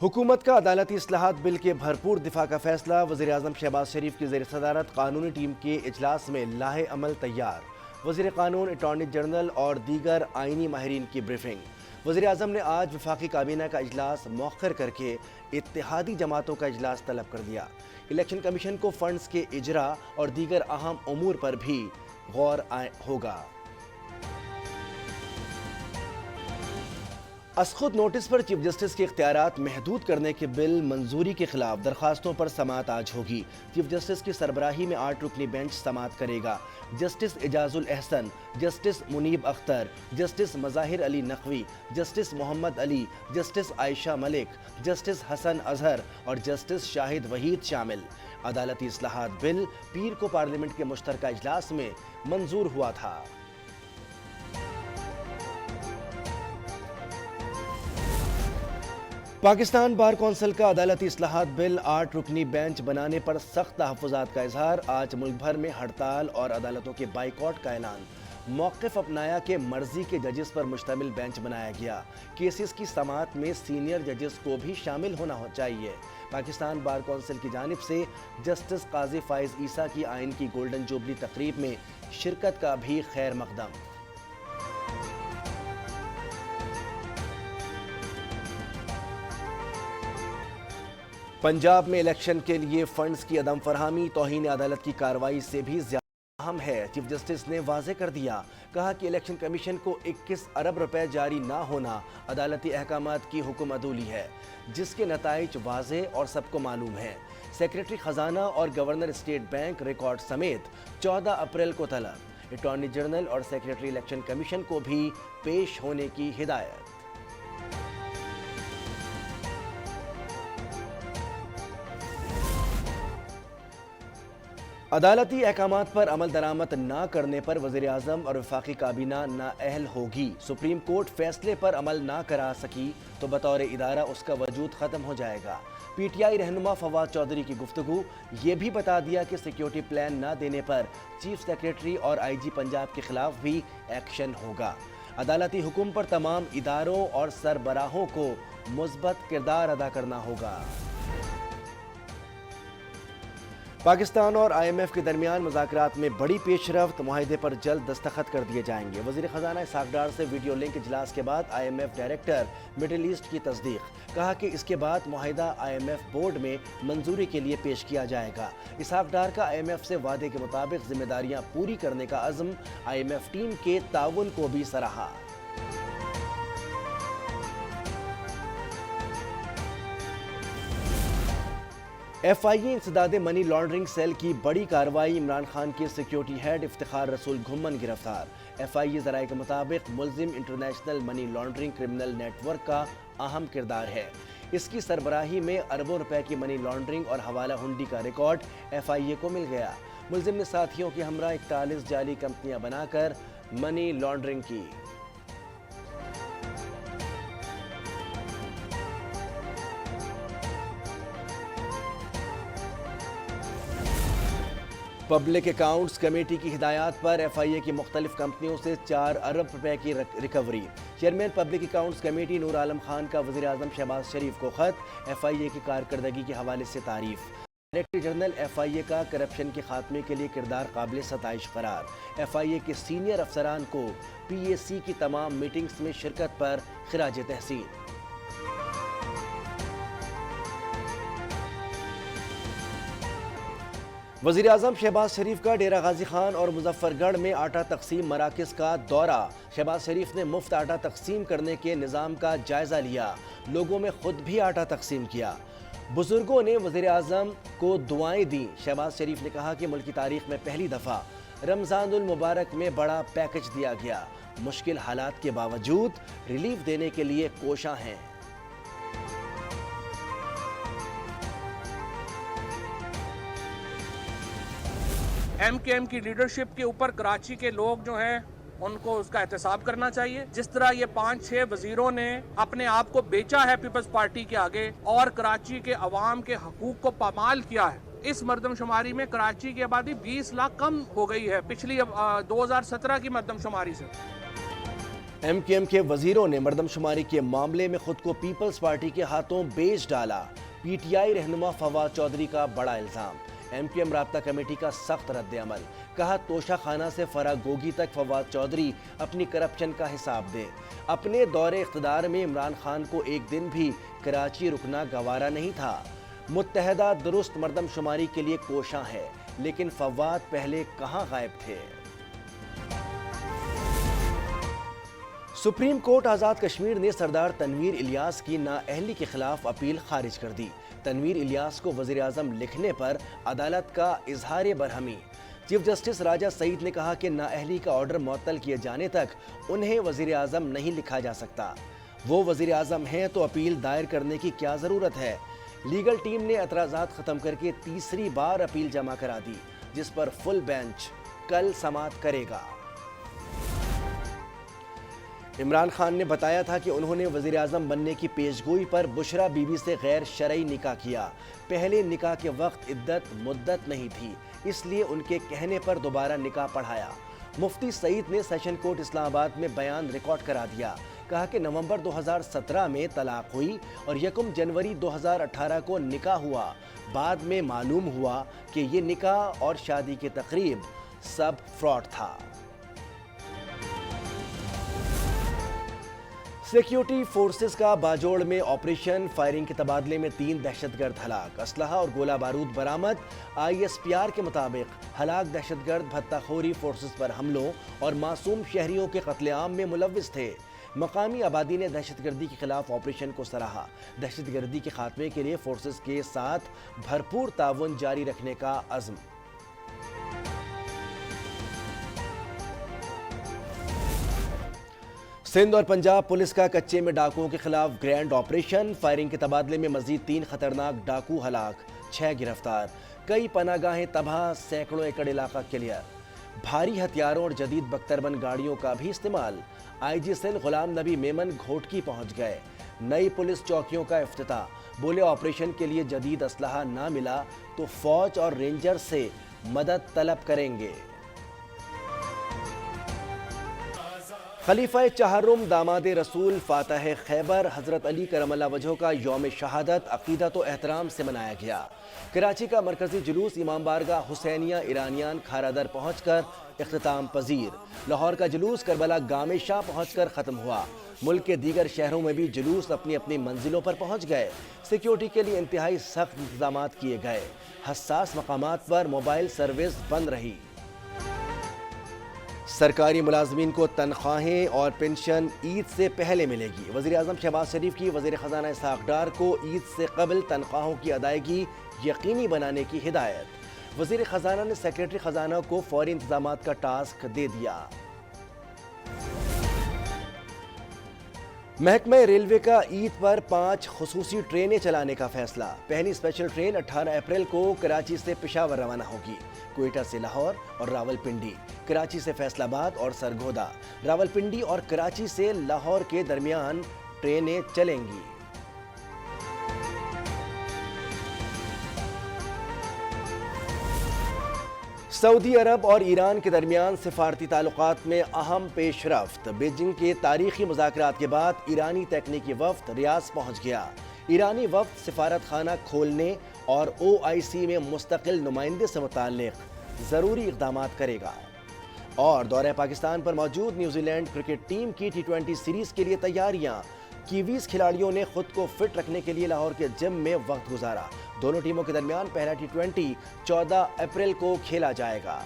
हुकूमत का अदालती इस्लाहात बिल के भरपूर दिफा का फैसला। वज़ीर आज़म शहबाज शरीफ की ज़ेर सदारत कानूनी टीम के इजलास में लाहे अमल तैयार। वज़ीर कानून, अटॉर्नी जनरल और दीगर आइनी माहिरीन की ब्रीफिंग। वज़ीर आज़म ने आज वफाकी काबीना का इजलास मौखर करके इत्तेहादी जमातों का इजलास तलब कर दिया। इलेक्शन कमीशन को फंड्स के इजरा और दीगर अहम उमूर पर भी गौर होगा। असखुद नोटिस पर चीफ जस्टिस के इख्तियारात महदूद करने के बिल मंजूरी के खिलाफ दरखास्तों पर समाअत आज होगी। चीफ जस्टिस की सरबराही में 8 रुकनी बेंच समाअत करेगा। Justice Ijazul Ahsan, justice Munib Akhtar, justice Mazahir Ali Naqvi, justice Muhammad Ali, justice Ayesha Malik, justice Hasan Azhar और जस्टिस शाहिद वहीद शामिल। अदालती इस्लाहात बिल पीर को पार्लियामेंट के मुश्तरका इजलास में मंजूर हुआ था। पाकिस्तान बार कौंसिल का अदालती इस्लाहात बिल 8 रुकनी बेंच बनाने पर सख्त तहफ़्फ़ुज़ात का इजहार। आज मुल्क भर में हड़ताल और अदालतों के बाइकॉट का ऐलान। मौक़िफ़ अपनाया कि मर्जी के जजेस पर मुश्तमिल बेंच बनाया गया। केसेस की समाअत में सीनियर जजेस को भी शामिल होना चाहिए। पाकिस्तान बार कौंसिल की जानिब से जस्टिस काजी फ़ाइज़ ईसा की आइन की गोल्डन जुबली तकरीब में शिरकत का भी खैर मकदम। पंजाब में इलेक्शन के लिए फंड्स की अदम फरहमी तौहीन अदालत की कार्रवाई से भी ज्यादा अहम है। चीफ जस्टिस ने वाज़ेह कर दिया, कहा कि इलेक्शन कमीशन को 21 अरब रुपए जारी ना होना अदालती अहकामात की हुक्म अदूली है, जिसके नताइज वाज़ेह और सबको मालूम है। सेक्रेटरी खजाना और गवर्नर स्टेट बैंक रिकॉर्ड समेत 14 अप्रैल को तलब। अटॉर्नी जनरल और सेक्रेटरी इलेक्शन कमीशन को भी पेश होने की हिदायत। अदालती अहकामात पर अमल दरामद ना करने पर वज़ीर आज़म और वफाकी काबीना नाअहल होगी। सुप्रीम कोर्ट फैसले पर अमल ना करा सकी तो बतौर इदारा उसका वजूद ख़त्म हो जाएगा। PTI रहनुमा फवाद चौधरी की गुफ्तगू। ये भी बता दिया कि सिक्योरिटी प्लान ना देने पर चीफ सेक्रेटरी और IG पंजाब के खिलाफ भी एक्शन होगा। अदालती हुक्म पर तमाम इदारों और सरबराहों को मुस्बत किरदार अदा करना होगा। पाकिस्तान और IMF के दरमियान मुज़ाकरात में बड़ी पेशरफ्त। मुआहिदे पर जल्द दस्तखत कर दिए जाएंगे। वज़ीर ख़जाना इसहाक़ डार से वीडियो लिंक इजलास के बाद IMF डायरेक्टर मिडिल ईस्ट की तस्दीक। कहा कि इसके बाद मुआहिदा IMF बोर्ड में मंजूरी के लिए पेश किया जाएगा। इसहाक़ डार का IMF से वादे के मुताबिक जिम्मेदारियाँ पूरी करने का अज़्म। IMF टीम के ताउन को भी सराहा। FIA इंसदादे मनी लॉन्ड्रिंग सेल की बड़ी कार्रवाई। इमरान खान के सिक्योरिटी हेड इफ्तिखार रसूल घुम्मन गिरफ्तार। FIA ज़राए के मुताबिक मुल्जिम international money laundering criminal network का अहम किरदार है। इसकी सरबराही में अरबों रुपए की मनी लॉन्ड्रिंग और हवाला हुंडी का रिकॉर्ड FIA को मिल गया। मुल्जिम ने साथियों के हमरा 41 जाली कंपनियां बनाकर मनी लॉन्ड्रिंग की। पब्लिक अकाउंट्स कमेटी की हिदायत पर FIA की मुख्तलिफ कंपनियों से 4 अरब रुपए की recovery. Chairman public accounts committee Noor Alam Khan का वज़ीर आज़म शहबाज शरीफ को खत। FIA की कारकर्दगी के हवाले से तारीफ। डायरेक्टर जनरल FIA का करप्शन के खात्मे के लिए किरदार काबिल सताइश करार। FIA के सीनियर अफसरान को PAC की तमाम मीटिंग्स में शिरकत पर खिराज तहसीन। वज़ीर आज़म शहबाज शरीफ का डेरा गाजी खान और मुजफ्फरगढ़ में आटा तकसीम मराकज़ का दौरा। शहबाज शरीफ ने मुफ्त आटा तकसीम करने के निज़ाम का जायज़ा लिया। लोगों में खुद भी आटा तकसीम किया। बुजुर्गों ने वज़ीर आज़म को दुआएं दी। शहबाज शरीफ ने कहा कि मुल्क की तारीख में पहली दफ़ा रमज़ानुल मुबारक में बड़ा पैकेज दिया गया। मुश्किल हालात के बावजूद रिलीफ देने के लिए कोशां हैं। MKM की लीडरशिप के ऊपर कराची के लोग जो हैं उनको उसका एहतसाब करना चाहिए। जिस तरह ये 5-6 वजीरों ने अपने आप को बेचा है पीपल्स पार्टी के आगे और कराची के अवाम के हकूक को पामाल किया है। इस मर्दमशुमारी में कराची की आबादी 20 लाख कम हो गई है पिछली 2017 की मर्दमशुमारी से। MKM کے وزیروں نے مردم شماری کے معاملے میں خود کو پیپلز پارٹی کے ہاتھوں بیچ ڈالا، PTI رہنما فواد چودھری کا بڑا الزام، MKM رابطہ کمیٹی کا سخت رد عمل، کہا توشہ خانہ سے فرا گوگی تک فواد چودھری اپنی کرپشن کا حساب دے۔ اپنے دور اقتدار میں عمران خان کو ایک دن بھی کراچی رکنا گوارا نہیں تھا۔ متحدہ درست مردم شماری کے لیے کوشاں ہے، لیکن فواد پہلے کہاں غائب تھے؟ سپریم کورٹ آزاد کشمیر نے سردار تنویر الیاس کی نااہلی کے خلاف اپیل خارج کر دی۔ تنویر الیاس کو وزیر اعظم لکھنے پر عدالت کا اظہار برہمی۔ چیف جسٹس راجہ سعید نے کہا کہ نااہلی کا آرڈر معطل کیے جانے تک انہیں وزیر اعظم نہیں لکھا جا سکتا۔ وہ وزیر اعظم ہیں تو اپیل دائر کرنے کی کیا ضرورت ہے؟ لیگل ٹیم نے اعتراضات ختم کر کے تیسری بار اپیل جمع کرا دی، جس پر فل بینچ کل سماعت کرے گا۔ عمران خان نے بتایا تھا کہ انہوں نے وزیر اعظم بننے کی پیشگوئی پر بشرا بی بی سے غیر شرعی نکاح کیا۔ پہلے نکاح کے وقت عدت مدت نہیں تھی، اس لیے ان کے کہنے پر دوبارہ نکاح پڑھایا۔ مفتی سعید نے سیشن کورٹ اسلام آباد میں بیان ریکارڈ کرا دیا، کہا کہ نومبر 2017 میں طلاق ہوئی اور 1 جنوری 2018 کو نکاح ہوا۔ بعد میں معلوم ہوا کہ یہ نکاح اور شادی کی تقریب سب فراڈ تھا۔ سیکیورٹی فورسز کا باجوڑ میں آپریشن، فائرنگ کے تبادلے میں 3 دہشت گرد ہلاک، اسلحہ اور گولہ بارود برآمد۔ ISPR کے مطابق ہلاک دہشت گرد بھتہ خوری فورسز پر حملوں اور معصوم شہریوں کے قتل عام میں ملوث تھے۔ مقامی آبادی نے دہشت گردی کے خلاف آپریشن کو سراہا۔ دہشت گردی کے خاتمے کے لیے فورسز کے ساتھ بھرپور تعاون جاری رکھنے کا عزم۔ سندھ اور پنجاب پولیس کا کچے میں ڈاکوؤں کے خلاف گرینڈ آپریشن، فائرنگ کے تبادلے میں مزید 3 خطرناک ڈاکو ہلاک، 6 گرفتار، کئی پناہ گاہیں تباہ، سینکڑوں ایکڑ علاقہ کلیئر۔ بھاری ہتھیاروں اور جدید بختربند گاڑیوں کا بھی استعمال۔ IG سندھ غلام نبی میمن گھوٹکی پہنچ گئے۔ نئی پولیس چوکیوں کا افتتاح، بولے آپریشن کے لیے جدید اسلحہ نہ ملا تو فوج اور رینجر سے مدد طلب کریں گے۔ خلیفہ چہارم داماد رسول فاتح خیبر حضرت علی کرم اللہ وجہہ کا یوم شہادت عقیدت و احترام سے منایا گیا۔ کراچی کا مرکزی جلوس امام بارگاہ حسینیہ ایرانیان کھارا در پہنچ کر اختتام پذیر۔ لاہور کا جلوس کربلا گام شاہ پہنچ کر ختم ہوا۔ ملک کے دیگر شہروں میں بھی جلوس اپنی اپنی منزلوں پر پہنچ گئے۔ سیکیورٹی کے لیے انتہائی سخت انتظامات کیے گئے۔ حساس مقامات پر موبائل سروس بند رہی۔ سرکاری ملازمین کو تنخواہیں اور پنشن عید سے پہلے ملے گی۔ وزیر اعظم شہباز شریف کی وزیر خزانہ اسحاق ڈار کو عید سے قبل تنخواہوں کی ادائیگی یقینی بنانے کی ہدایت۔ وزیر خزانہ نے سیکریٹری خزانہ کو فوری انتظامات کا ٹاسک دے دیا۔ محکمہ ریلوے کا عید پر 5 خصوصی ٹرینیں چلانے کا فیصلہ۔ پہلی اسپیشل ٹرین 18 اپریل کو کراچی سے پشاور روانہ ہوگی، کوئٹہ سے لاہور اور راولپنڈی، کراچی سے فیصل آباد اور سرگودا، راولپنڈی اور کراچی سے لاہور کے درمیان ٹرینیں چلیں گی۔ سعودی عرب اور ایران کے درمیان سفارتی تعلقات میں اہم پیش رفت۔ بیجنگ کے تاریخی مذاکرات کے بعد ایرانی تکنیکی وفد ریاض پہنچ گیا۔ ایرانی وفد سفارت خانہ کھولنے اور OIC میں مستقل نمائندے سے متعلق ضروری اقدامات کرے گا۔ اور دورہ پاکستان پر موجود نیوزی لینڈ کرکٹ ٹیم کی T20 سیریز کے لیے تیاریاں۔ کیویز کھلاڑیوں نے خود کو فٹ رکھنے کے لیے لاہور کے جم میں وقت گزارا۔ دونوں ٹیموں کے درمیان پہلا T20 14 اپریل کو کھیلا جائے گا۔